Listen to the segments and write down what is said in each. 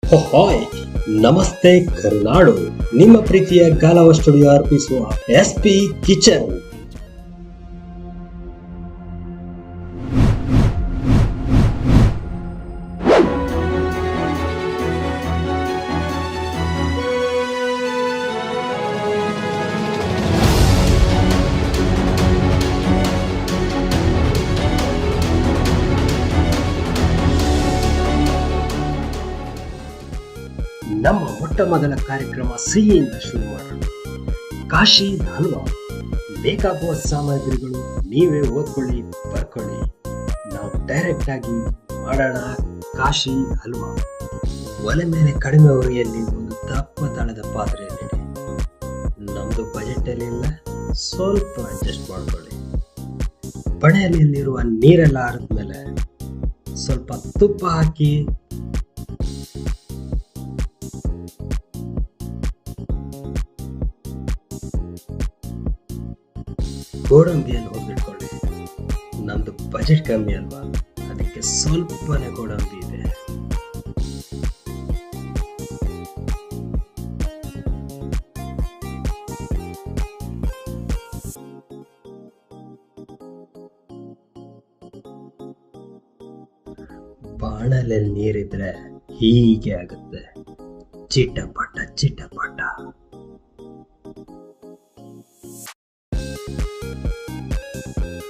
Hi ನಮಸ್ತೆ ಕರುನಾಡು. ನಿಮ್ಮ ಪ್ರೀತಿಯ ಗಾಲವ ಸ್ಟುಡಿಯೋ ಅರ್ಪಿಸುವ SP ಕಿಚನ್. ನಮ್ಮ ಮೊಟ್ಟ ಮೊದಲ ಕಾರ್ಯಕ್ರಮ ಸಿಹಿಯಿಂದ ಶುರು ಮಾಡೋಣ. ಕಾಶಿ ಹಲ್ವಾ. ಬೇಕಾಗುವ ಸಾಮಗ್ರಿಗಳು ನೀವೇ ಓದ್ಕೊಳ್ಳಿ, ಬರ್ಕೊಳ್ಳಿ. ನಾವು ಡೈರೆಕ್ಟ್ ಆಗಿ ಮಾಡೋಣ ಕಾಶಿ ಹಲ್ವಾ. ಒಲೆ ಮೇಲೆ ಕಡಿಮೆ ಉರಿಯಲ್ಲಿ ಒಂದು ದಪ್ಪ ತಳದ ಪಾತ್ರೆಯಲ್ಲಿಡಿ. ನಮ್ದು ಬಜೆಟ್ ಅಲ್ಲಿ ಇಲ್ಲ, ಸ್ವಲ್ಪ ಅಡ್ಜಸ್ಟ್ ಮಾಡ್ಕೊಳ್ಳಿ. ಬಣೆಯಲ್ಲಿರುವ ನೀರೆಲ್ಲ ಆರಿದ್ಮೇಲೆ ಸ್ವಲ್ಪ ತುಪ್ಪ ಹಾಕಿ ಗೋಡಂಬಿಯನ್ನು ಹೊಂದಿಟ್ಕೊಳ್ಳಿ. ನಮ್ದು ಬಜೆಟ್ ಕಮ್ಮಿ ಅಲ್ವಾ, ಅದಕ್ಕೆ ಸ್ವಲ್ಪನೇ ಗೋಡಂಬಿ ಇದೆ. ಬಾಣಲೆಯಲ್ಲಿ ನೀರಿದ್ರೆ ಹೀಗೆ ಆಗುತ್ತೆ, ಚಿಟಪಟ ಚಿಟಪಟ.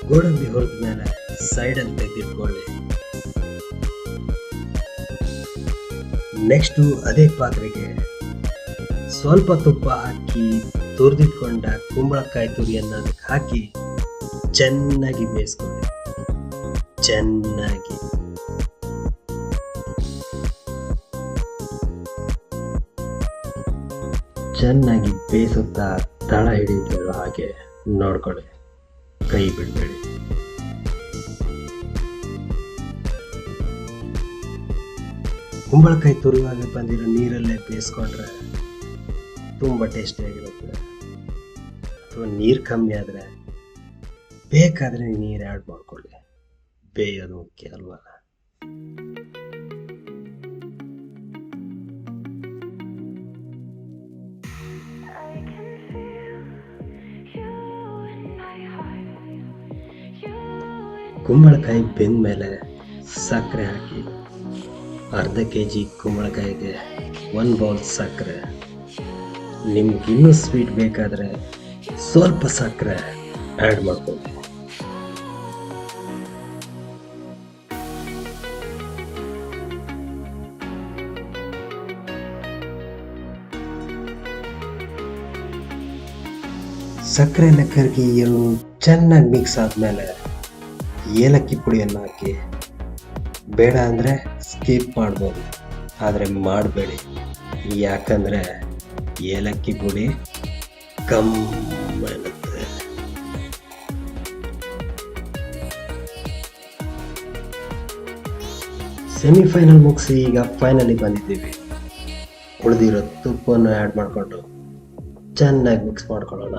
ಗೋಡಂಬಿ ಹೊರದ್ಮೇಲೆ ಸೈಡಲ್ಲಿ ತೆಗೆದಿಟ್ಕೊಳ್ಳಿ. ನೆಕ್ಸ್ಟ್ ಅದೇ ಪಾತ್ರೆಗೆ ಸ್ವಲ್ಪ ತುಪ್ಪ ಹಾಕಿ ತುರಿದಿಟ್ಕೊಂಡ ಕುಂಬಳಕಾಯಿ ತುರಿಯನ್ನ ಅದಕ್ಕೆ ಹಾಕಿ ಚೆನ್ನಾಗಿ ಬೇಯಿಸ್ಕೊಳ್ಳಿ. ಚೆನ್ನಾಗಿ ಬೇಯಿಸುತ್ತಾ ತಳ ಹಿಡಿಯುತ್ತಿರೋ ಹಾಗೆ ನೋಡ್ಕೊಳ್ಳಿ, ಕೈ ಬಿಡಬೇಡಿ. ಕುಂಬಳಕಾಯಿ ತುರಿಯುವಾಗ ಬಂದಿರೋ ನೀರಲ್ಲೇ ಬೇಯಿಸ್ಕೊಂಡ್ರೆ ತುಂಬಾ ಟೇಸ್ಟಿಯಾಗಿರುತ್ತೆ. ಅಥವಾ ನೀರು ಕಮ್ಮಿ ಆದ್ರೆ ಬೇಕಾದ್ರೆ ನೀರು ಆ್ಯಡ್ ಮಾಡ್ಕೊಳ್ಳಿ, ಬೇಯೋದು ಮುಖ್ಯ ಅಲ್ವಾ. ಕುಂಬಳಕಾಯಿ ಬೆಂದ ಮೇಲೆ ಸಕ್ಕರೆ ಹಾಕಿ. ಅರ್ಧ kg ಕುಂಬಳಕಾಯಿಗೆ 1 ಬೌಲ್ ಸಕ್ಕರೆ. ನಿಮ್ಗೆ ಇನ್ನೂ ಸ್ವೀಟ್ ಬೇಕಾದರೆ ಸ್ವಲ್ಪ ಸಕ್ಕರೆ ಆ್ಯಡ್ ಮಾಡ್ಕೊಳ್ಳಿ. ಸಕ್ಕರೆ ಎಲ್ಲ ಕರಗಿ ಚೆನ್ನಾಗಿ ಮಿಕ್ಸ್ ಆದಮೇಲೆ ಏಲಕ್ಕಿ ಪುಡಿಯನ್ನು ಹಾಕಿ. ಬೇಡ ಅಂದರೆ ಸ್ಕಿಪ್ ಮಾಡ್ಬೋದು, ಆದರೆ ಮಾಡಬೇಡಿ. ಯಾಕಂದರೆ ಏಲಕ್ಕಿ ಪುಡಿ ಕಮ್ಮರುತ್ತೆ. ಸೆಮಿಫೈನಲ್ ಮುಗಿಸಿ ಈಗ ಫೈನಲಿ ಬಂದಿದ್ದೀವಿ. ಉಳಿದಿರೋ ತುಪ್ಪವನ್ನು ಆ್ಯಡ್ ಮಾಡಿಕೊಂಡು ಚೆನ್ನಾಗಿ ಮಿಕ್ಸ್ ಮಾಡ್ಕೊಳ್ಳೋಣ.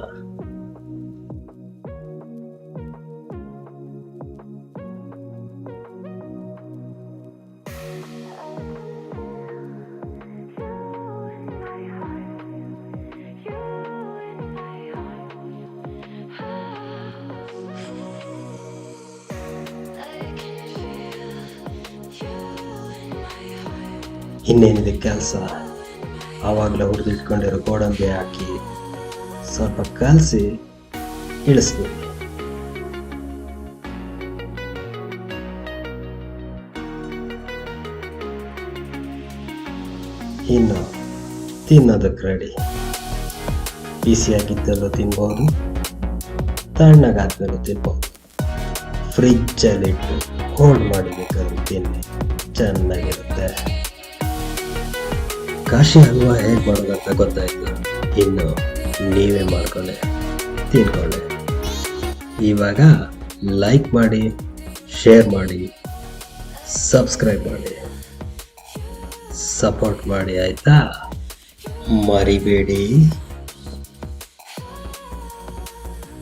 ಇನ್ನೇನಿದೆ ಕೆಲಸ, ಆವಾಗಲೇ ಹುರಿದಿಟ್ಕೊಂಡಿರೋ ಗೋಡಂಬಿ ಹಾಕಿ ಸ್ವಲ್ಪ ಕಲಸಿ ಇಳಿಸ್ಬೇಕು. ಇನ್ನು ತಿನ್ನೋದಕ್ಕೆ ರೆಡಿ. ಬಿಸಿಯಾಗಿದ್ದಲ್ಲೂ ತಿನ್ಬೋದು, ತಣ್ಣಗಾದ್ಮೇಲೂ ತಿನ್ಬೋದು. ಫ್ರಿಜ್ಜಲ್ಲಿಟ್ಟು ಹೋಲ್ಡ್ ಮಾಡಿ ಬೇಕಾದ್ರೂ ತಿನ್ನಿ, ಚೆನ್ನಾಗಿರುತ್ತೆ. ಕಾಶಿ ಹಲ್ವಾ ಹೇಗೆ ಮಾಡೋದಂತ ಗೊತ್ತಾಯ್ತು. ಇನ್ನು ನೀವೇ ಮಾಡ್ಕೊಳ್ಳಿ, ತಿನ್ಕೊಳ್ಳಿ. ಇವಾಗ ಲೈಕ್ ಮಾಡಿ, ಶೇರ್ ಮಾಡಿ, ಸಬ್ಸ್ಕ್ರೈಬ್ ಮಾಡಿ, ಸಪೋರ್ಟ್ ಮಾಡಿ, ಆಯ್ತಾ? ಮರಿಬೇಡಿ.